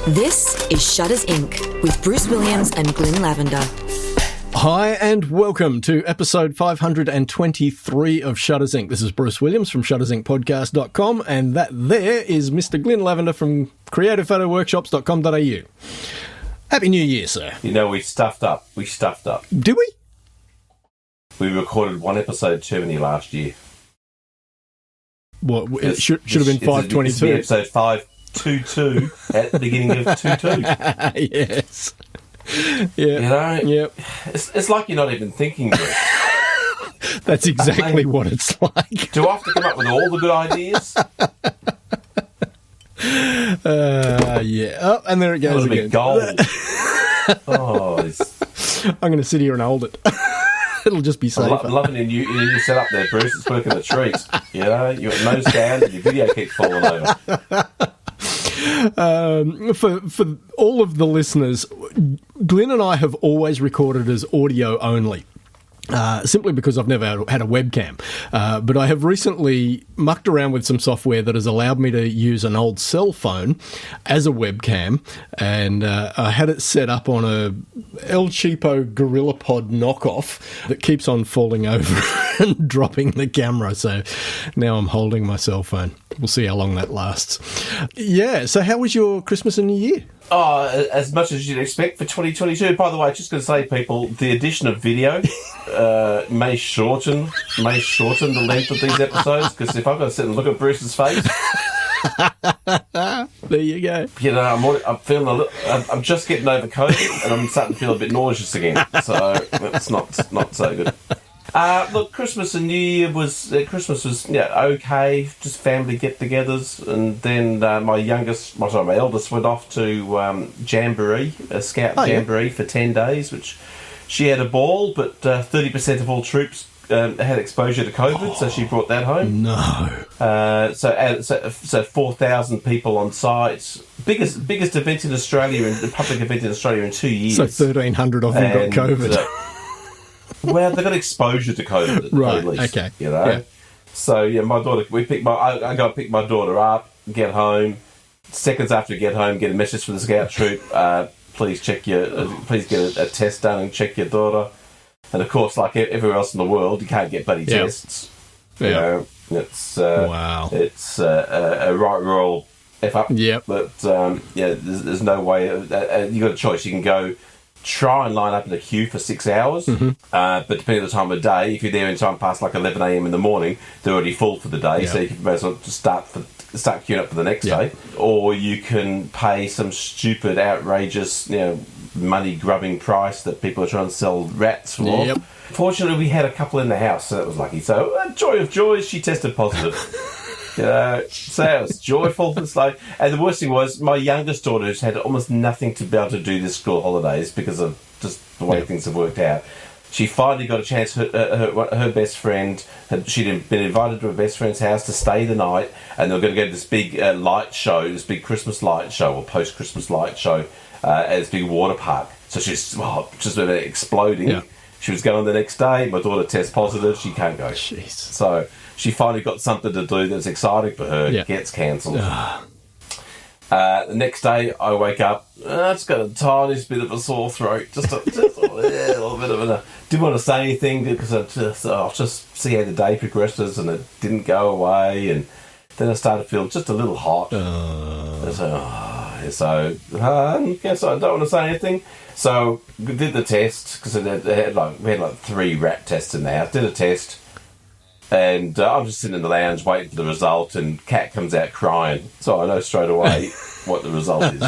This is shhhh Inc. with Bruce Williams and Glyn Lavender. Hi and welcome to episode 523 of shhhh Inc. This is Bruce Williams from shhhhincpodcast.com, and that there is Mr. Glyn Lavender from creativephotoworkshops.com.au. Happy New Year, sir. You know, we stuffed up. Did we? We recorded one episode too many last year. What? It should have been 522. Episode 522 at the beginning of 22. Yes. Yeah. You know? Yep. It's like you're not even thinking, Bruce. That's exactly what it's like. Do I have to come up with all the good ideas? Yeah. Oh, and there it goes again. Gold. I'm going to sit here and hold it. It'll just be safer. I'm loving your new setup there, Bruce. It's working a treat. You know, you've got nose down and your video keeps falling over. For all of the listeners, Glyn and I have always recorded as audio only. Simply because I've never had a webcam. But I have recently mucked around with some software that has allowed me to use an old cell phone as a webcam, and I had it set up on a El Cheapo GorillaPod knockoff that keeps on falling over and dropping the camera. So now I'm holding my cell phone. We'll see how long that lasts. Yeah, so how was your Christmas and New Year? Oh, as much as you'd expect for 2022. By the way, just going to say, people, the addition of video may shorten the length of these episodes, because if I've got to sit and look at Bruce's face, there you go. You know, I'm feeling I'm just getting over COVID, and I'm starting to feel a bit nauseous again. So it's not so good. Look, Christmas and New Year was okay, just family get-togethers, and then my eldest went off to Jamboree, a scout jamboree for 10 days, which she had a ball, but 30% of all troops had exposure to COVID, so she brought that home. No. So 4,000 people on site, biggest event in Australia, public event in Australia in 2 years. So 1,300 of them got COVID. Well, they got exposure to COVID at right, least. Okay. You know? Yeah. So, yeah, my daughter, I go pick my daughter up, get home. Seconds after we get home, get a message from the scout troop. Please get a test done and check your daughter. And, of course, like everywhere else in the world, you can't get bloody tests. Yeah. You know, it's wow. It's a right royal F up. Yep. But, there's no way. You got a choice. You can go try and line up in a queue for 6 hours, but depending on the time of day, if you're there in time past like 11 a.m. in the morning, they're already full for the day, so you can may as well just start queuing up for the next day. Or you can pay some stupid, outrageous, money-grubbing price that people are trying to sell rats for. Yep. Fortunately, we had a couple in the house, so that was lucky. So, joy of joys, she tested positive. So it was joyful. It's like, and the worst thing was, my youngest daughter, who's had almost nothing to be able to do this school holidays because of just the way things have worked out, she finally got a chance. Her best friend, she'd been invited to her best friend's house to stay the night, and they were going to go to this big light show, this big Christmas light show or post-Christmas light show at this big water park. So she's just exploding. Yeah. She was going the next day. My daughter tests positive. She can't go. Jeez. So she finally got something to do that's exciting for her. Yeah. Gets cancelled. The next day, I wake up. I've just got a tiny bit of a sore throat. Just a little bit of a... Didn't want to say anything because I'll just see how the day progresses, and it didn't go away. And then I started feeling just a little hot. So I guess I don't want to say anything. So we did the test because we had 3 rat tests in the house. Did a test, and I'm just sitting in the lounge waiting for the result, and Kat comes out crying. So I know straight away what the result is.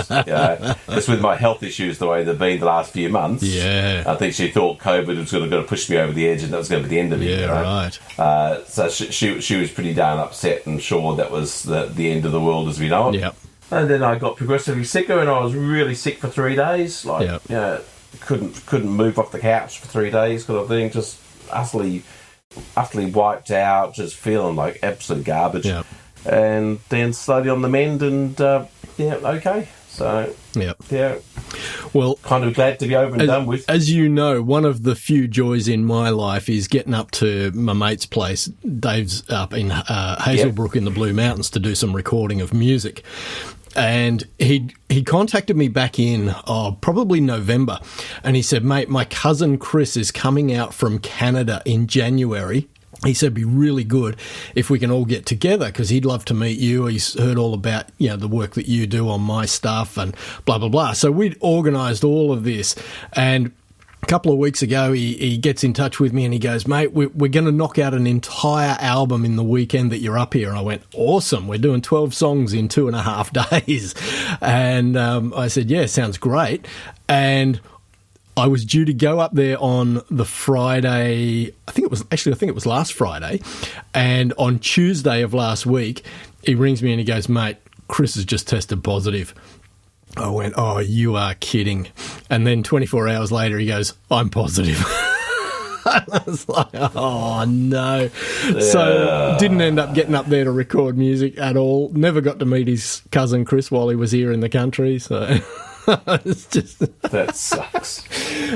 Just with my health issues the way they've been the last few months. Yeah, I think she thought COVID was going to push me over the edge, and that was going to be the end of it. Yeah, right. So she was pretty darn upset and sure that was the end of the world as we know it. Yep. And then I got progressively sicker, and I was really sick for 3 days. Couldn't move off the couch for 3 days, kind of thing. Just utterly wiped out, just feeling like absolute garbage. Yep. And then slowly on the mend, and okay. So Well, kind of glad to be over and done with. As you know, one of the few joys in my life is getting up to my mate's place. Dave's up in Hazelbrook in the Blue Mountains to do some recording of music. And he contacted me back in probably November, and he said, mate, my cousin Chris is coming out from Canada in January. He said it'd be really good if we can all get together because he'd love to meet you. He's heard all about, the work that you do on my stuff and blah, blah, blah. So we'd organised all of this, and a couple of weeks ago, he gets in touch with me and he goes, mate, we're going to knock out an entire album in the weekend that you're up here. And I went, awesome. We're doing 12 songs in 2.5 days. And I said, yeah, sounds great. And I was due to go up there on the Friday. I think it was last Friday. And on Tuesday of last week, he rings me and he goes, mate, Chris has just tested positive. I went, oh, you are kidding. And then 24 hours later, he goes, I'm positive. I was like, oh, no. Yeah. So didn't end up getting up there to record music at all. Never got to meet his cousin Chris while he was here in the country. So it's just... That sucks.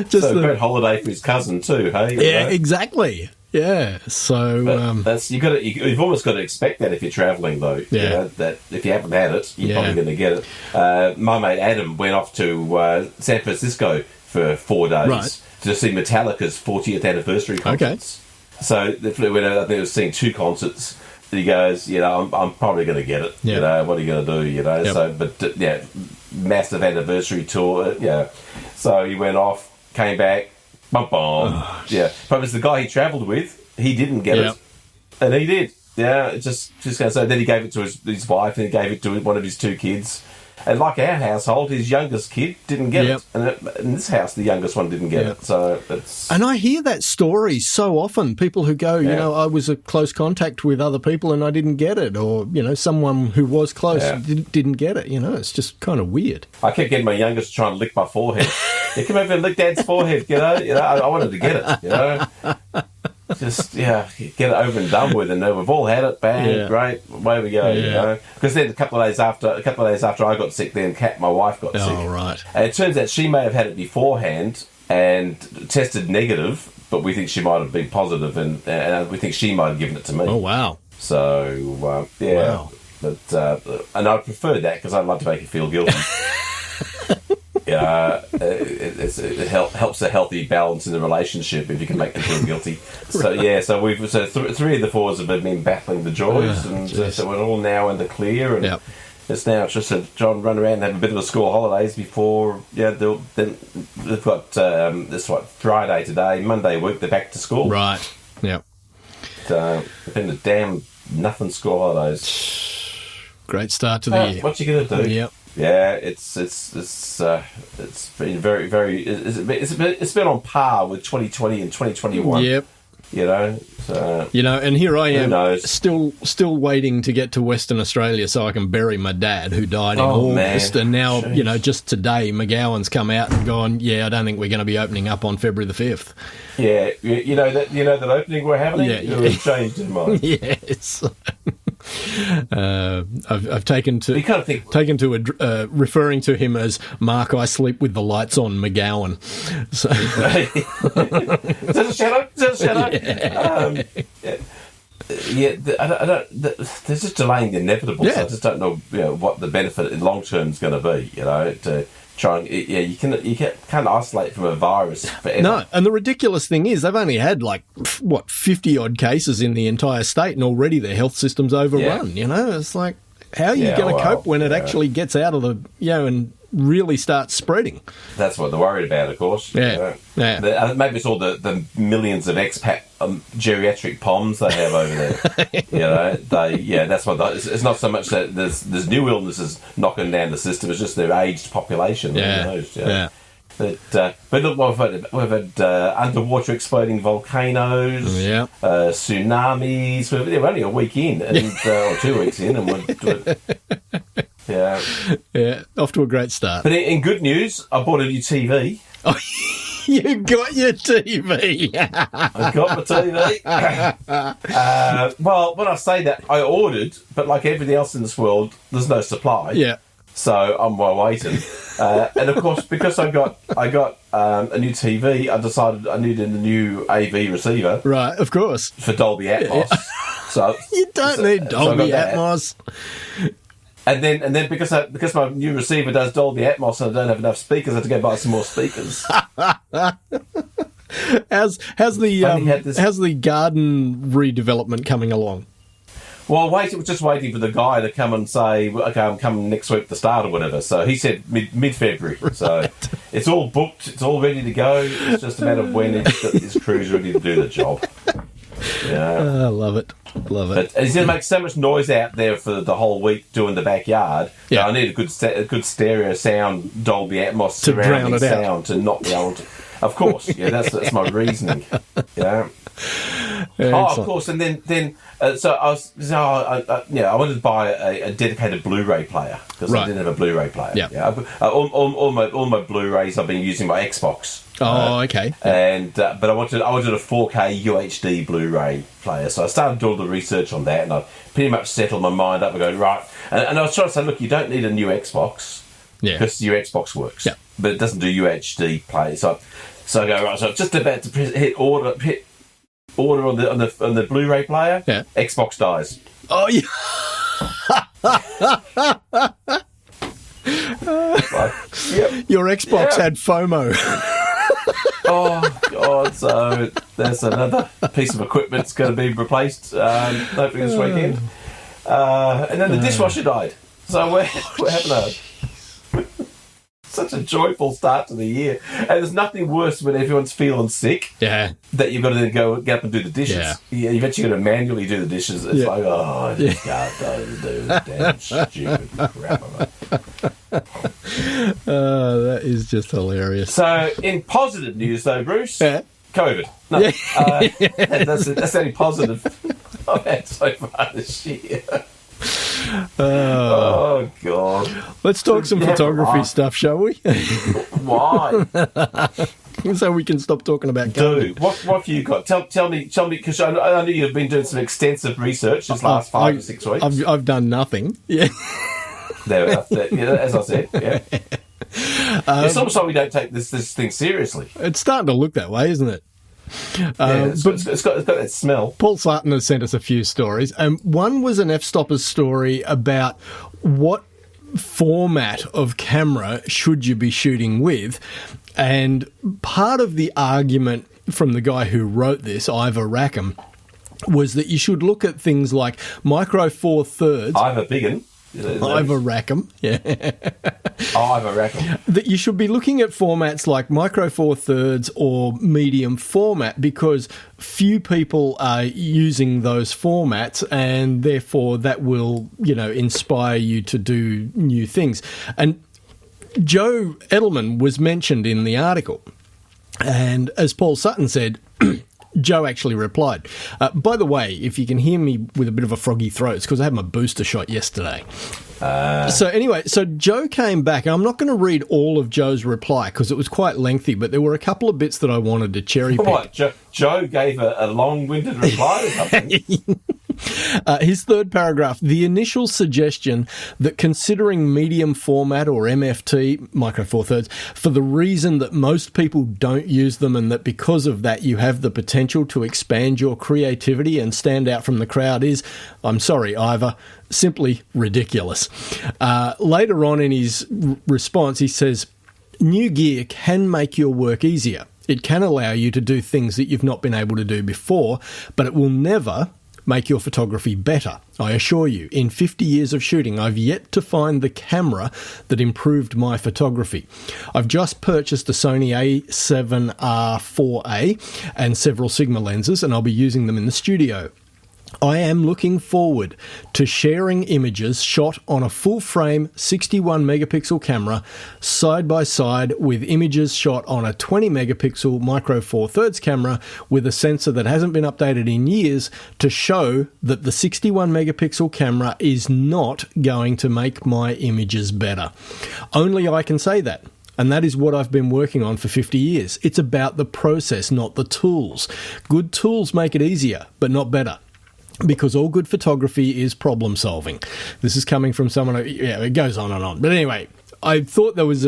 Just a great holiday for his cousin too, hey? Yeah, exactly. Yeah, so that's you've almost got to expect that if you're travelling, though. Yeah, that if you haven't had it, you're probably going to get it. My mate Adam went off to San Francisco for 4 days to see Metallica's 40th anniversary concerts. Okay. So they went out. I think they were seeing 2 concerts. He goes, I'm probably going to get it. Yeah. What are you going to do? Yep. So, but massive anniversary tour. Yeah. So he went off, came back. Bum, bum. Oh, yeah, but it was the guy he travelled with. He didn't get it, and he did. Yeah, it's just going to say. Then he gave it to his wife, and he gave it to one of his 2 kids. And like our household, his youngest kid didn't get it, and in this house, the youngest one didn't get it. So it's. And I hear that story so often. People who go, I was a close contact with other people, and I didn't get it, or someone who was close didn't get it. It's just kind of weird. I kept getting my youngest to try and lick my forehead. Come over and lick Dad's forehead. I wanted to get it. Just get it over and done with, and we've all had it. Bang, great, away we go. Because then a couple of days after I got sick, then my wife got sick. Oh, right. And it turns out she may have had it beforehand and tested negative, but we think she might have been positive, and we think she might have given it to me. Oh, wow. So wow. But and I prefer that because I'd like to make you feel guilty. It helps a healthy balance in the relationship if you can make them feel guilty. So 3 of the 4s have been battling the joys, and so we're all now in the clear, and it's now just to try and run around and have a bit of a school holidays before they've got Friday today, Monday week they're back to school. Right. Yeah. Been a damn nothing school holidays. Great start to the year. What you gonna do? Yep. Yeah, it's been very, very. It's been on par with 2020 and 2021. Yep. And here I am, still waiting to get to Western Australia so I can bury my dad who died in August. Man. And now, Jeez. Just today, McGowan's come out and gone, I don't think we're going to be opening up on February the 5th. Yeah, that opening we're having. It's changed in mind. Yes. I've taken to referring to him as Mark. I sleep with the lights on, McGowan. So is that a shadow? I don't. There's just delaying the inevitable. So I just don't know, what the benefit in long term is going to be. To try and you can't isolate from a virus forever. No, and the ridiculous thing is they've only had 50 odd cases in the entire state, and already their health system's overrun. It's like, how are you going to cope when it actually gets out of the and really starts spreading? That's what they're worried about, of course. Yeah. Maybe it's all the millions of expat geriatric POMs they have over there. That's what it's not so much that there's new illnesses knocking down the system. It's just their aged population. But look, we've had underwater exploding volcanoes, tsunamis. We're only a week in, or 2 weeks in, and we're off to a great start. But in good news, I bought a new TV. Oh, you got your TV. I got my TV. Well, when I say that, I ordered, but like everything else in this world, there's no supply. Yeah. So I'm waiting, and of course, because I got a new TV, I decided I needed a new AV receiver. Right, of course, for Dolby Atmos. So you don't need Dolby Atmos. And then because my new receiver does Dolby Atmos and I don't have enough speakers, I have to go buy some more speakers. How's the garden redevelopment coming along? Well, just waiting for the guy to come and say, okay, I'm coming next week to start or whatever. So he said mid-February. Right. So it's all booked. It's all ready to go. It's just a matter of when his crew's ready to do the job. Yeah. I love it. But he's going to make so much noise out there for the whole week doing the backyard. Yeah. I need a good stereo sound, Dolby Atmos surrounding sound to not be able to... Of course. Yeah, that's my reasoning. Yeah. Of course, and then I wanted to buy a dedicated Blu-ray player because I didn't have a Blu-ray player. Yeah, all my Blu-rays I've been using my Xbox. Oh, okay. And but I wanted a 4K UHD Blu-ray player, so I started doing the research on that, and I pretty much settled my mind up and go right. And I was trying to say, look, you don't need a new Xbox because your Xbox works, but it doesn't do UHD play. So I go right. So I'm just about to hit order on the Blu-ray player. Yeah. Xbox dies. Oh yeah. Your Xbox had FOMO. Oh God! So there's another piece of equipment that's going to be replaced hopefully this weekend. And then the dishwasher died. So we're having such a joyful start to the year, and there's nothing worse when everyone's feeling sick. Yeah, that you've got to then get up and do the dishes. Yeah, you've actually got to manually do the dishes. It's like, I just can't do this damn stupid crap. That is just hilarious. So, in positive news, though, Bruce, COVID. No, that's the only positive I've had so far this year. Oh God! Let's talk some photography stuff, shall we? Why? So we can stop talking about COVID. Dude, what have you got? Tell me, because I know you've been doing some extensive research this last 5 or 6 weeks. I've done nothing. Yeah. As I said, it's almost like we don't take this thing seriously. It's starting to look that way, isn't it? It's got that smell. Paul Sutton has sent us a few stories, and one was an F-Stoppers story about what format of camera should you be shooting with, and part of the argument from the guy who wrote this, Ivor Rackham, was that you should look at things like micro four thirds. Ivor Biggin. Ivor Rackham, Ivor Rackham. That you should be looking at formats like micro four thirds or medium format because few people are using those formats, and therefore that will, inspire you to do new things. And Joe Edelman was mentioned in the article, and as Paul Sutton said, Joe actually replied. By the way, if you can hear me with a bit of a froggy throat, it's because I had my booster shot yesterday. So Joe came back, and I'm not going to read all of Joe's reply because it was quite lengthy, but there were a couple of bits that I wanted to cherry pick. What, Joe gave a long-winded reply or something? His third paragraph, the initial suggestion that considering medium format or MFT, micro four thirds, for the reason that most people don't use them and that because of that you have the potential to expand your creativity and stand out from the crowd is, I'm sorry, Ivor, simply ridiculous. Later on in his response, he says, new gear can make your work easier. It can allow you to do things that you've not been able to do before, but it will never make your photography better. I assure you, in 50 years of shooting, I've yet to find the camera that improved my photography. I've just purchased a Sony A7R4A and several Sigma lenses, and I'll be using them in the studio. I am looking forward to sharing images shot on a full-frame 61 megapixel camera side by side with images shot on a 20 megapixel micro four thirds camera with a sensor that hasn't been updated in years to show that the 61 megapixel camera is not going to make my images better. Only I can say that. And that is what I've been working on for 50 years. It's about the process, not the tools. Good tools make it easier, but not better. Because all good photography is problem solving. This is coming from someone, it goes on and on. But anyway, I thought there was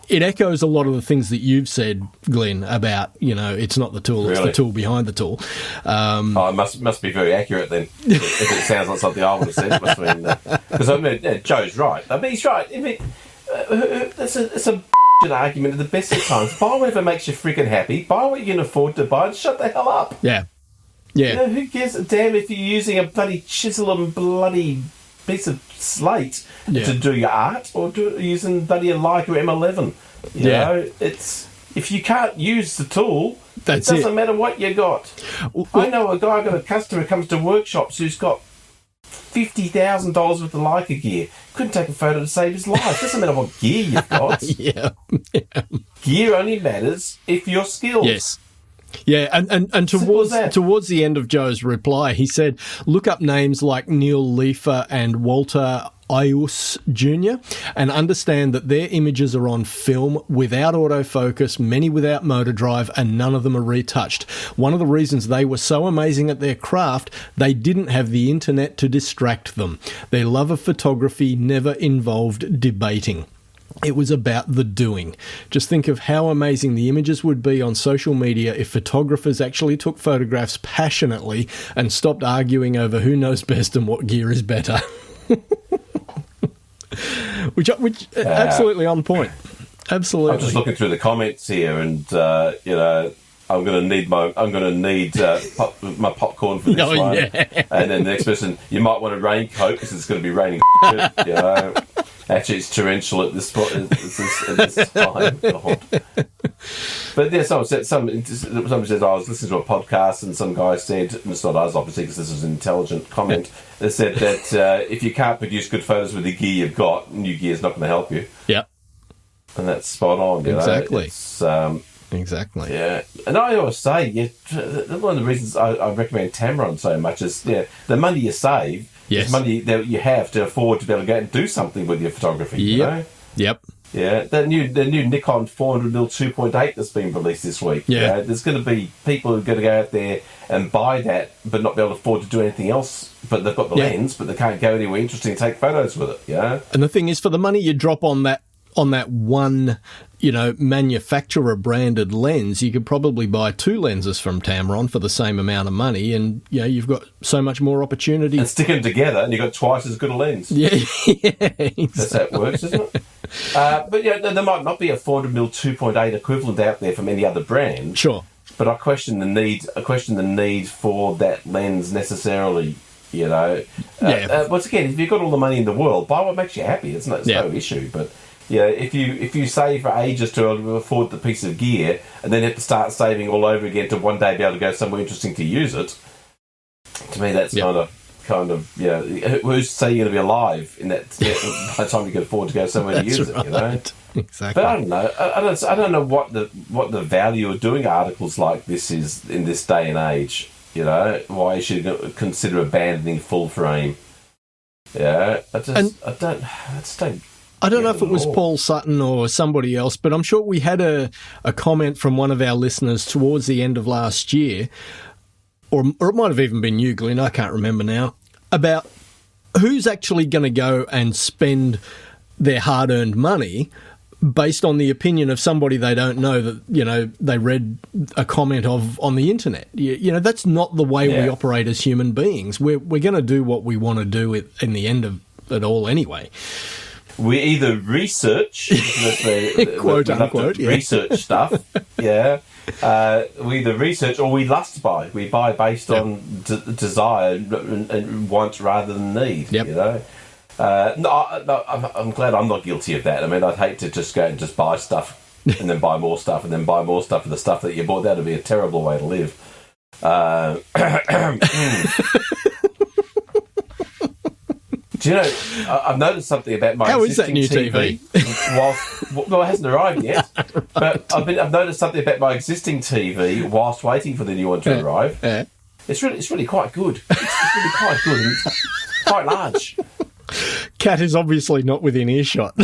it echoes a lot of the things that you've said, Glenn, about, it's not the tool, it's the tool behind the tool. It must be very accurate then. If it sounds like something I would have said, it must mean because Joe's right. I mean, he's right. I mean, it's a argument at the best of times. Buy whatever makes you freaking happy. Buy what you can afford to buy and shut the hell up. Yeah. Yeah. Who cares a damn if you're using a bloody chisel and bloody piece of slate to do your art, or using bloody a Leica M11. You know, it's if you can't use the tool, it doesn't matter what you got. I know a guy, got a customer who comes to workshops who's got $50,000 worth of Leica gear. Couldn't take a photo to save his life. Doesn't matter what gear you've got. Gear only matters if you're skilled. Yes. Yeah, and towards the end of Joe's reply, he said, look up names like Neil Leifer and Walter Ius Jr. and understand that their images are on film without autofocus, many without motor drive, and none of them are retouched. One of the reasons they were so amazing at their craft, they didn't have the internet to distract them. Their love of photography never involved debating. It was about the doing. Just think of how amazing the images would be on social media if photographers actually took photographs passionately and stopped arguing over who knows best and what gear is better. which absolutely on point. Absolutely. I'm just looking through the comments here, and I'm going to need my popcorn for this one. Yeah. And then the next person, you might want a raincoat because it's going to be raining. Actually, it's torrential at this point. At this time. God. But yeah, somebody said, I was listening to a podcast, and some guy said, and it's not us obviously because this is an intelligent comment, they said that if you can't produce good photos with the gear you've got, new gear's not going to help you. Yeah. And that's spot on. Exactly. Exactly. Yeah. And I always say, one of the reasons I recommend Tamron so much is the money you save is money that you have to afford to be able to go and do something with your photography. You know? Yep. Yeah. The new Nikon 400mm 2.8 that's been released this week. Yeah. There's going to be people who are going to go out there and buy that but not be able to afford to do anything else. But they've got the lens, but they can't go anywhere interesting and take photos with it. Yeah. And the thing is, for the money you drop on that one, manufacturer branded lens, you could probably buy 2 lenses from Tamron for the same amount of money, and you've got so much more opportunity. And stick them together, and you've got twice as good a lens. Yeah, exactly. That's how it works, isn't it? But there might not be a 400mm 2.8 equivalent out there from any other brand. Sure, but I question the need for that lens necessarily. Once again, if you've got all the money in the world, buy what makes you happy. It's no issue, but. Yeah, if you save for ages to afford the piece of gear and then have to start saving all over again to one day be able to go somewhere interesting to use it, to me that's kind of who's to say you're going to be alive in that by the time you can afford to go somewhere to use it, Exactly. But I don't know. I don't know what the value of doing articles like this is in this day and age. Why you should consider abandoning full frame. Yeah, I just don't. I don't know if it was Paul Sutton or somebody else, but I'm sure we had a comment from one of our listeners towards the end of last year, or it might have even been you, Glenn, I can't remember now, about who's actually going to go and spend their hard-earned money based on the opinion of somebody they don't know that, they read a comment of on the internet. That's not the way we operate as human beings. We're going to do what we want to do in the end of it all anyway. We either research, quote unquote, research stuff, we either research or we lust buy. We buy based on desire and want rather than need. Yep. I'm glad I'm not guilty of that. I mean, I'd hate to just go and just buy stuff and then buy more stuff and then buy more stuff for the stuff that you bought. That would be a terrible way to live. Do you know, I've noticed something about my existing TV. Well, it hasn't arrived yet, but I've noticed something about my existing TV whilst waiting for the new one to arrive. Yeah. It's really quite good. It's really quite good and it's quite large. Cat is obviously not within earshot.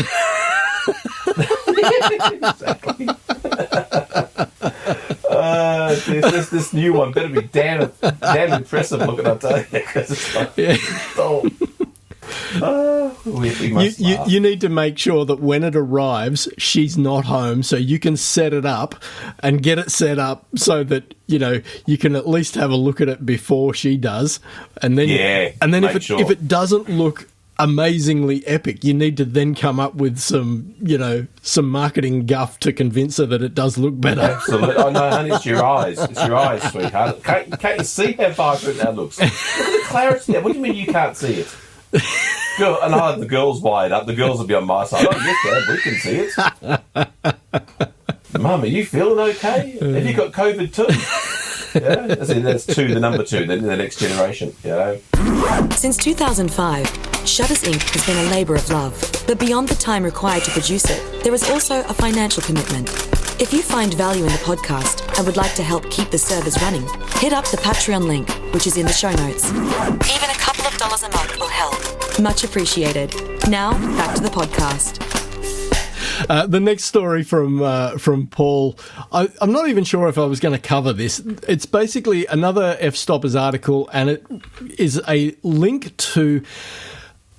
Exactly. This new one better be damn impressive looking, I tell you, because it's like, We must laugh. You need to make sure that when it arrives, she's not home, so you can set it up and get it set up so that you can at least have a look at it before she does, and then if it doesn't look amazingly epic, you need to then come up with some marketing guff to convince her that it does look better. Absolutely. Oh no, honey, it's your eyes. It's your eyes, sweetheart. Can't you see how vibrant that looks? Look at the clarity there. What do you mean you can't see it? Girl, and I'll have the girls wired up. The girls will be on my side. Oh, yes, Dad, we can see it. Mum, are you feeling okay? Have you got COVID too? Yeah, that's the number 2, the next generation. Since 2005, Shutters Inc. has been a labour of love. But beyond the time required to produce it, there is also a financial commitment. If you find value in the podcast and would like to help keep the servers running, hit up the Patreon link, which is in the show notes. Even a couple of dollars a month will help. Much appreciated. Now, back to the podcast. The next story from Paul, I'm not even sure if I was going to cover this. It's basically another F-Stoppers article, and it is a link to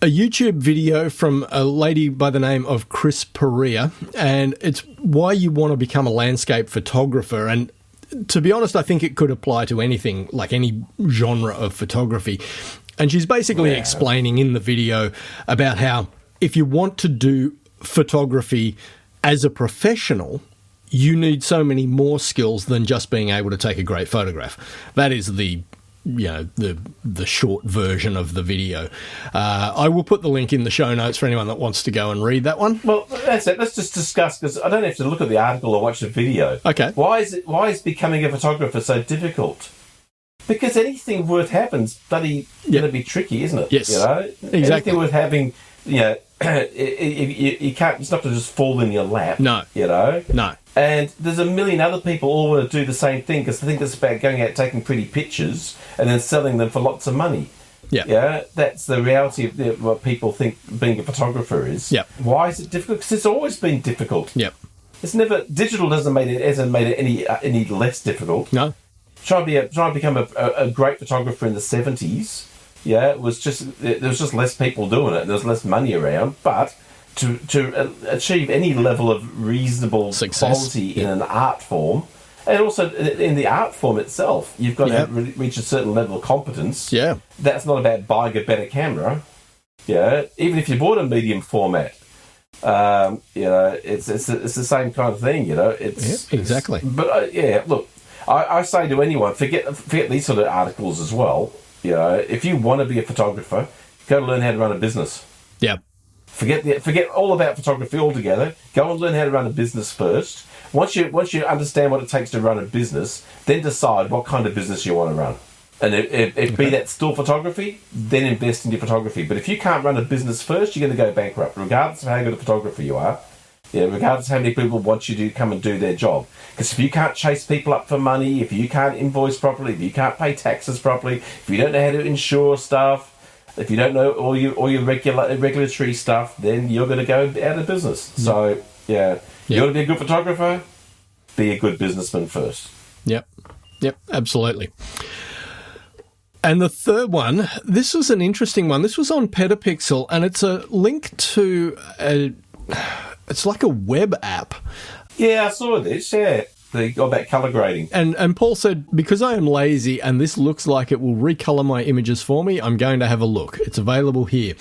a YouTube video from a lady by the name of Chris Perea, and it's why you want to become a landscape photographer. And to be honest, I think it could apply to anything, like any genre of photography. And she's basically explaining in the video about how if you want to do photography as a professional, you need so many more skills than just being able to take a great photograph. That is the short version of the video. I will put the link in the show notes for anyone that wants to go and read that one. Well, that's it. Let's just discuss, because I don't have to look at the article or watch the video. Okay. Why is becoming a photographer so difficult? Because anything worth having's bloody going to be tricky, isn't it? Yes. Exactly. Anything worth having, you can't. It's not to just fall in your lap. No. No. And there's a million other people all want to do the same thing, because they think it's about going out taking pretty pictures and then selling them for lots of money. Yeah. Yeah. That's the reality of what people think being a photographer is. Yeah. Why is it difficult? Because it's always been difficult. Yeah. It's never digital hasn't made it any less difficult. No. Trying to become a great photographer in the 70s. Yeah, there was just less people doing it, and there was less money around. But to achieve any level of reasonable success, quality in an art form, and also in the art form itself, you've got to reach a certain level of competence. Yeah, that's not about buying a better camera. Yeah, even if you bought a medium format, it's the same kind of thing. Exactly. But look, I say to anyone, forget these sort of articles as well. If you want to be a photographer, go to learn how to run a business. Yeah. Forget all about photography altogether. Go and learn how to run a business first. Once you understand what it takes to run a business, then decide what kind of business you want to run. And if be that still photography, then invest in your photography. But if you can't run a business first, you're going to go bankrupt, regardless of how good a photographer you are. Yeah, regardless of how many people want you to come and do their job. Because if you can't chase people up for money, if you can't invoice properly, if you can't pay taxes properly, if you don't know how to insure stuff, if you don't know all your regulatory stuff, then you're going to go out of business. So, you want to be a good photographer, be a good businessman first. Yep, absolutely. And the third one, this was an interesting one. This was on Petapixel, and it's a link to it's like a web app. Yeah, I saw this, yeah. About colour grading. And Paul said, because I am lazy and this looks like it will recolour my images for me, I'm going to have a look. It's available here.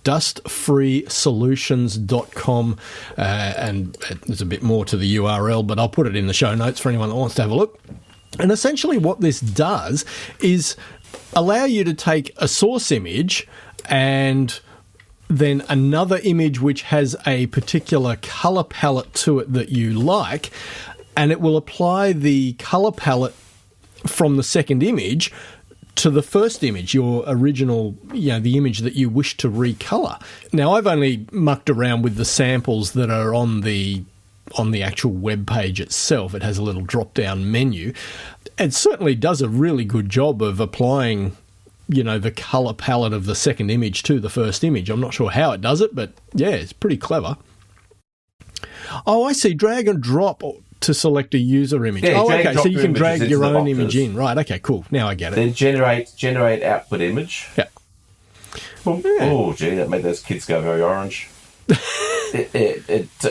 Dustfreesolutions.com, and there's a bit more to the URL, but I'll put it in the show notes for anyone that wants to have a look. And essentially what this does is allow you to take a source image and then another image which has a particular colour palette to it that you like, and it will apply the colour palette from the second image to the first image, your original, the image that you wish to recolour. Now, I've only mucked around with the samples that are on the actual web page itself. It has a little drop-down menu. It certainly does a really good job of applying, the colour palette of the second image to the first image. I'm not sure how it does it, but yeah, it's pretty clever. Oh, I see. Drag and drop to select a user image. Yeah, okay, so you can drag your own boxes. image in. Right, okay, cool. Now I get it. Then generate output image. Yeah. Oh, gee, that made those kids go very orange.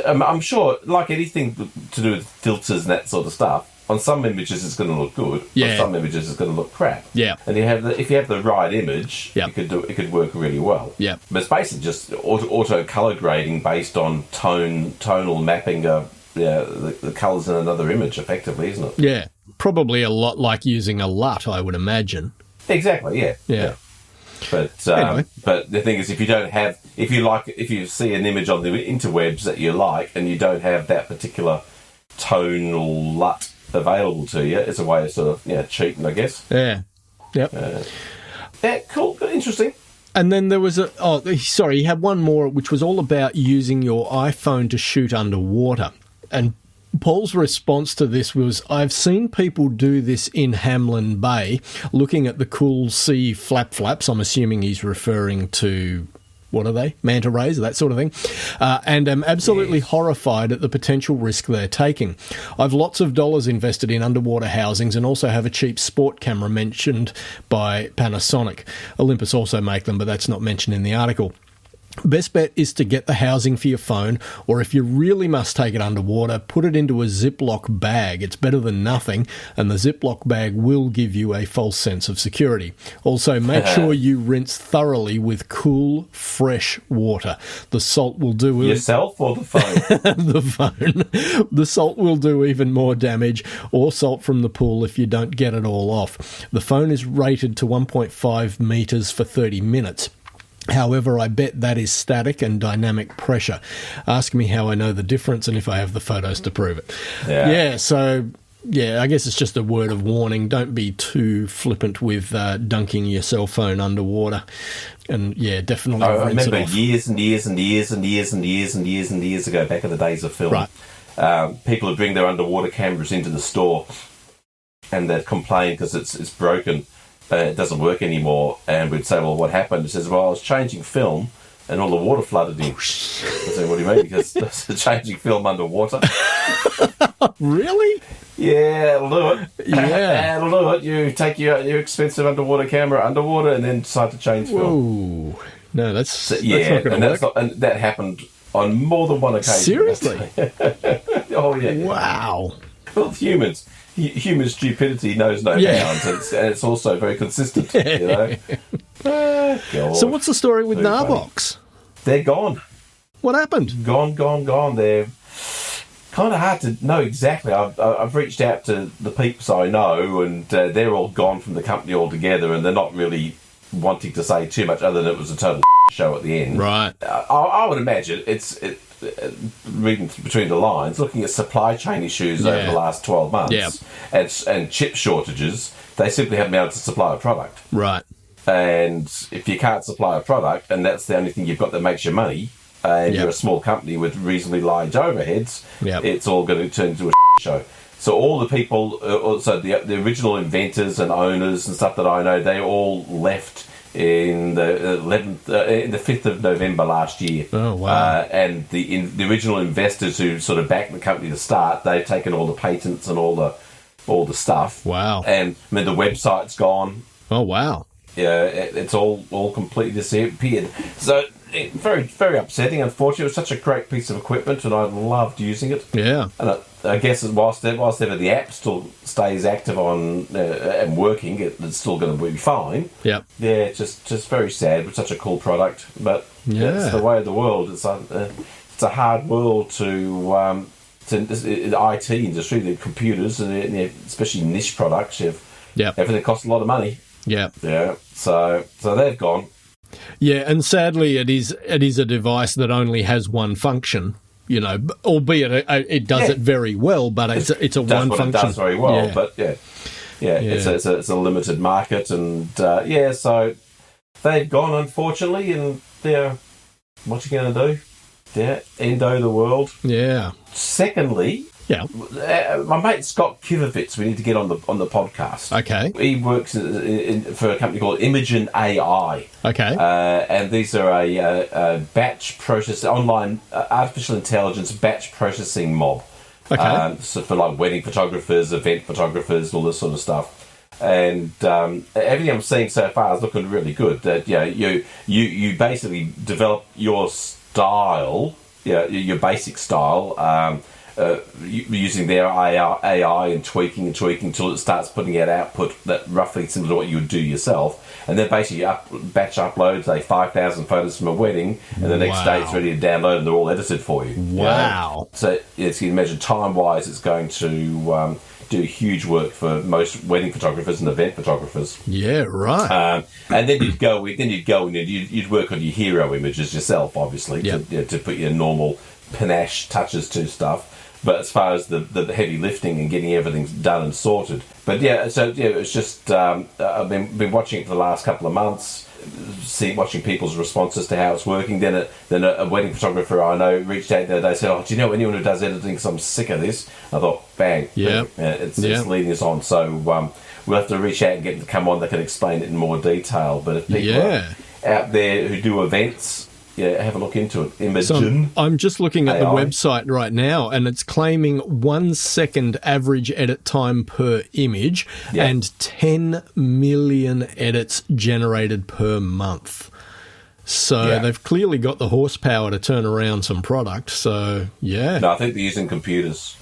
I'm sure, like anything to do with filters and that sort of stuff, on some images it's going to look good. Yeah. On some images it's going to look crap. Yeah. And if you have the right image, Yeah. it could work really well. Yeah. But it's basically just auto color grading based on tonal mapping of the colours in another image, effectively, isn't it? Yeah. Probably a lot like using a LUT, I would imagine. Exactly. Yeah. Yeah. But Anyway. but the thing is, if you see an image on the interwebs that you like, and you don't have that particular tonal LUT available to you, it's a way of sort of cheating, I guess. Yeah. Yep. Yeah, cool, interesting. And then there was he had one more, which was all about using your iPhone to shoot underwater. And Paul's response to this was, I've seen people do this in Hamlin Bay, looking at the cool sea flaps. I'm assuming he's referring to, what are they? Manta rays, that sort of thing. And am absolutely horrified at the potential risk they're taking. I've lots of dollars invested in underwater housings and also have a cheap sport camera mentioned by Panasonic. Olympus also make them, but that's not mentioned in the article. Best bet is to get the housing for your phone, or if you really must take it underwater, put it into a Ziploc bag. It's better than nothing, and the Ziploc bag will give you a false sense of security. Also, make sure you rinse thoroughly with cool, fresh water. The salt will do... Yourself or the phone? The phone. The salt will do even more damage, or salt from the pool if you don't get it all off. The phone is rated to 1.5 metres for 30 minutes. However, I bet that is static and dynamic pressure. Ask me how I know the difference and if I have the photos to prove it. I guess it's just a word of warning. Don't be too flippant with dunking your cell phone underwater. And, definitely rinse it off. Years and years and years and years and years and years and years ago, back in the days of film, people would bring their underwater cameras into the store and they'd complain because it's broken. It doesn't work anymore, and we'd say, well, what happened? It says, well, I was changing film and all the water flooded in. I said, what do you mean? Because it's changing film underwater. Really? Yeah, it'll do it. Yeah. It'll do it. You take your expensive underwater camera underwater and then decide to change film. Whoa. No, that's not and going to work. and that happened on more than one occasion. Seriously? Oh, yeah. Wow. Well, humans' stupidity knows no bounds, and it's also very consistent, So what's the story with Gnarbox? They're gone. What happened? Gone. They're kind of hard to know exactly. I've reached out to the peeps I know, and they're all gone from the company altogether, and they're not really wanting to say too much other than it was a total show at the end. Right. I would imagine it's reading between the lines, looking at supply chain issues over the last 12 months and chip shortages, they simply haven't been able to supply a product. Right. And if you can't supply a product and that's the only thing you've got that makes you money, and you're a small company with reasonably large overheads, it's all going to turn into a show. So all the people, also the original inventors and owners and stuff that I know, they all left in the 5th of November last year. Oh, wow. And the original investors who sort of backed the company to start, they've taken all the patents and all the stuff. Wow. And I mean, the website's gone. Oh, wow. Yeah, it's all completely disappeared. So very, very upsetting. Unfortunately, it was such a great piece of equipment, and I loved using it. Yeah. And I guess whilst ever the app still stays active on and working, it's still going to be fine. Yep. Yeah, it's just very sad. It's such a cool product, but it's the way of the world. It's a hard world to the IT industry, the computers, and especially niche products. Everything costs a lot of money. Yeah. Yeah. So they've gone. Yeah, and sadly, it is a device that only has one function. Albeit it does it very well, but it's a one function. It does very well, but it's a limited market, and so they've gone, unfortunately, and what you going to do? Yeah, endo the world. Yeah. Secondly. Yeah. My mate Scott Kivovitz, we need to get on the podcast. Okay. He works for a company called Imagen AI. Okay. And these are a batch process, online artificial intelligence batch processing mob. Okay. So for like wedding photographers, event photographers, all this sort of stuff. And everything I'm seeing so far is looking really good. That you basically develop your style, your basic style, using their AI and tweaking until it starts putting out output that roughly similar to what you would do yourself. And then basically batch upload, say 5,000 photos from a wedding, and the next day it's ready to download, and they're all edited for you. Wow! So you can imagine time-wise, it's going to do huge work for most wedding photographers and event photographers. Yeah, right. And then you'd go and you'd work on your hero images yourself, obviously, to put your normal panache touches to stuff. But as far as the heavy lifting and getting everything done and sorted, it's just I've been watching it for the last couple of months, watching people's responses to how it's working. Then a wedding photographer I know reached out the other day and said, "Oh, do you know anyone who does editing? Because I'm sick of this." I thought, bang, it's leading us on. So we'll have to reach out and get them to come on that can explain it in more detail. But if people are out there who do events, have a look into it. Imagen. So I'm just looking at AI. the website right now, and it's claiming 1 second average edit time per image and 10 million edits generated per month. So they've clearly got the horsepower to turn around some product. So, yeah. No, I think they're using computers.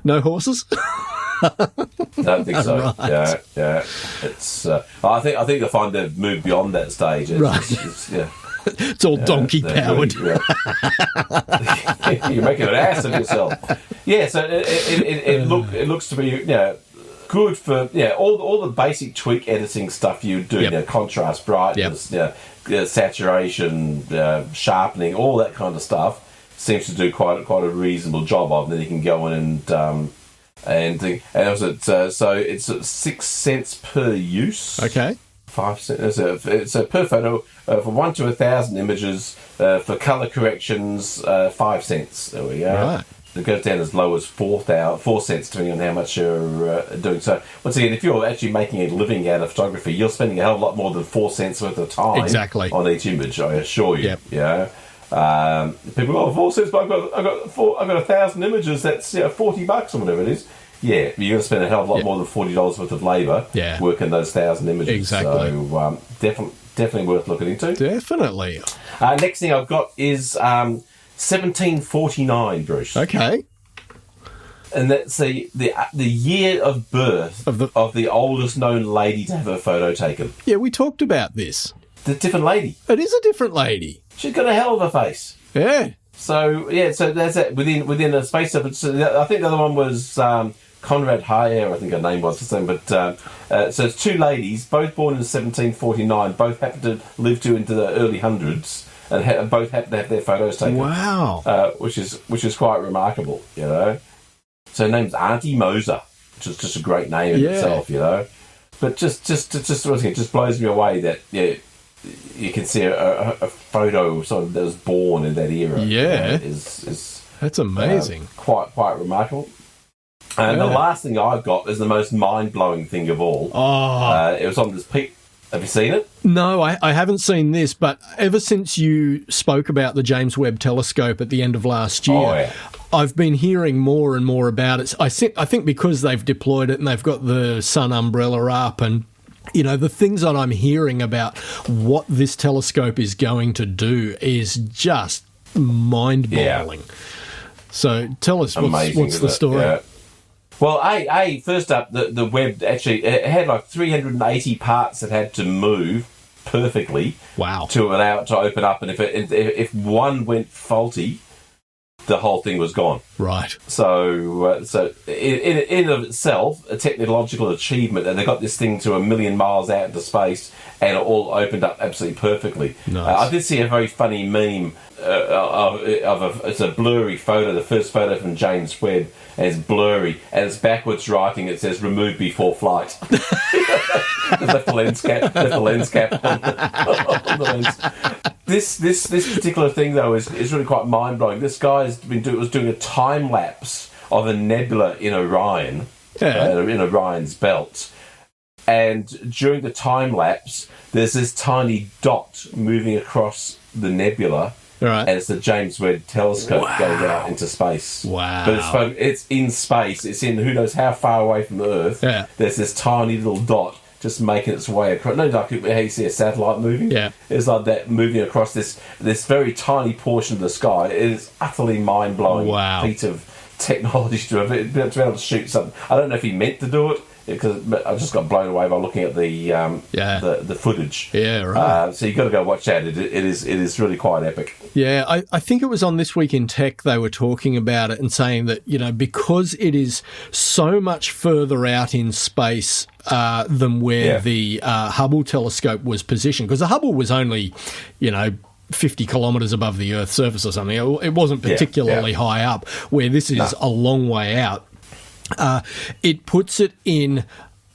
No horses? I don't think so. Right. Yeah. It's. I think they'll find they've moved beyond that stage. It's all donkey powered. You're making an ass of yourself. Yeah. So it looks to be good for all the basic tweak editing stuff you do. Contrast, brightness, saturation, sharpening, all that kind of stuff seems to do quite a reasonable job of. And then you can go in and so it's 6 cents per use. Okay. 5 cents. So per photo, for 1 to 1,000 images, for colour corrections, 5 cents. There we go. Right. It goes down as low as 4 cents, depending on how much you're doing. So once again, if you're actually making a living out of photography, you're spending a hell of a lot more than 4 cents worth of time on each image. I assure you. Yep. People go, 4 cents, but I've got 1,000 images. That's $40 or whatever it is. Yeah, but you're going to spend a hell of a lot more than $40 worth of labour working those 1,000 images. Exactly. So definitely worth looking into. Definitely. Next thing I've got is 1749, Bruce. Okay. And that's the year of birth of the oldest known lady to have her photo taken. Yeah, we talked about this. The different lady. It is a different lady. She's got a hell of a face. Yeah. So that's it. Within a space of it. I think the other one was Conrad Hayer, I think her name was the same. But so it's two ladies, both born in 1749, both happened to live into the early hundreds, and both happened to have their photos taken. Wow. Which is quite remarkable, So her name's Auntie Moser, which is just a great name in itself, But just once again, it just blows me away that you can see a photo of someone that was born in that era. Yeah, is that's amazing. Quite remarkable. And the last thing I've got is the most mind-blowing thing of all. It was on this peak. Have you seen it? No, I haven't seen this, but ever since you spoke about the James Webb telescope at the end of last year, I've been hearing more and more about it. I think because they've deployed it and they've got the sun umbrella up, and the things that I'm hearing about what this telescope is going to do is just mind-boggling. Yeah. So tell us, what's the story? Yeah. Well, first up, the Webb actually it had like 380 parts that had to move perfectly. Wow. To allow it to open up, and if one went faulty, the whole thing was gone. Right. So in of itself, a technological achievement, and they got this thing to 1 million miles out into space, and it all opened up absolutely perfectly. Nice. I did see a very funny meme it's a blurry photo, the first photo from James Webb, and it's blurry, and it's backwards writing. It says "removed before flight." left the lens cap on the lens. This particular thing though is really quite mind blowing. This guy's was doing a time lapse of a nebula in Orion, in Orion's belt, and during the time lapse, there's this tiny dot moving across the nebula Right. and it's the James Webb telescope going out into space. Wow. But it's in space. It's in who knows how far away from the Earth. Yeah. There's this tiny little dot just making its way across. No, like how you see a satellite moving. Yeah. It's like that moving across this very tiny portion of the sky. It is utterly mind-blowing feat of technology to be able to shoot something. I don't know if he meant to do it, because I just got blown away by looking at the footage. Yeah, right. So you've got to go watch that. It is really quite epic. Yeah, I think it was on This Week in Tech they were talking about it and saying that, because it is so much further out in space than where the Hubble telescope was positioned, because the Hubble was only, 50 kilometres above the Earth's surface or something. It wasn't particularly high up, where this is a long way out. It puts it in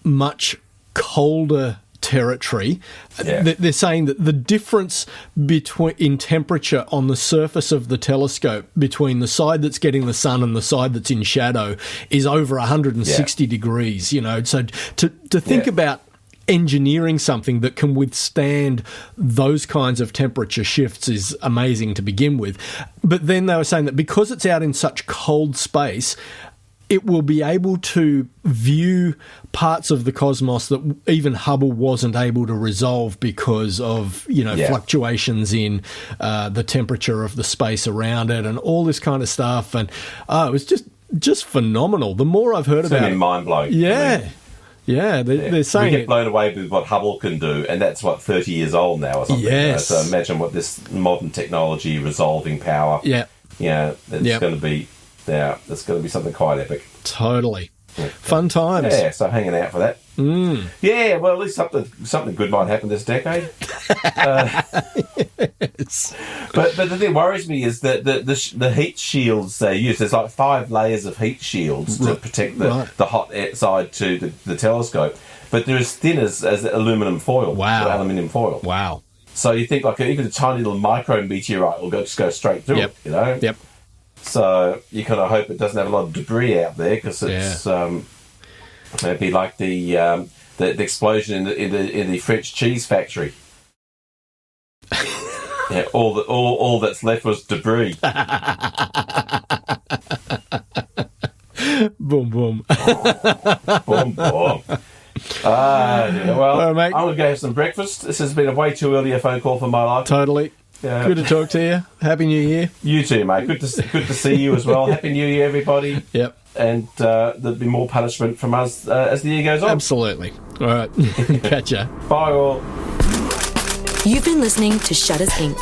much colder territory. They're saying that the difference in temperature on the surface of the telescope between the side that's getting the sun and the side that's in shadow is over 160 degrees. So to think about engineering something that can withstand those kinds of temperature shifts is amazing to begin with. But then they were saying that because it's out in such cold space, it will be able to view parts of the cosmos that even Hubble wasn't able to resolve because of, fluctuations in the temperature of the space around it and all this kind of stuff. And it was just phenomenal. The more I've heard about it, mind-blowing. Yeah. Yeah, they're saying we get blown away with what Hubble can do, and that's 30 years old now or something. Yes. So imagine what this modern technology, resolving power. Yeah. It's going to be. Yeah, it's going to be something quite epic. Totally. Fun times. Yeah, so hanging out for that. Yeah, well, at least something good might happen this decade. Yes. But the thing that worries me is that the heat shields they use, there's 5 layers of heat shields to protect the hot side to the telescope, but they're as thin as aluminium foil. Wow. Aluminium foil. Wow. So you think even a tiny little micrometeorite will just go straight through it, Yep. So you kind of hope it doesn't have a lot of debris out there, because it's it'd be like the explosion in the French cheese factory. All that's left was debris. Boom, boom. Boom, boom. Well, mate. I'm going to go have some breakfast. This has been a way too early a phone call for my life. Totally. Good to talk to you. Happy New Year. You too, mate. Good to see you as well. Happy New Year, everybody. Yep. And there'll be more punishment from us as the year goes on. Absolutely. All right. Catch ya. Bye, all. You've been listening to Shutters Inc.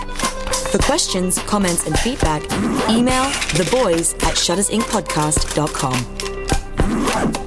For questions, comments and feedback, email theboys@shuttersincpodcast.com.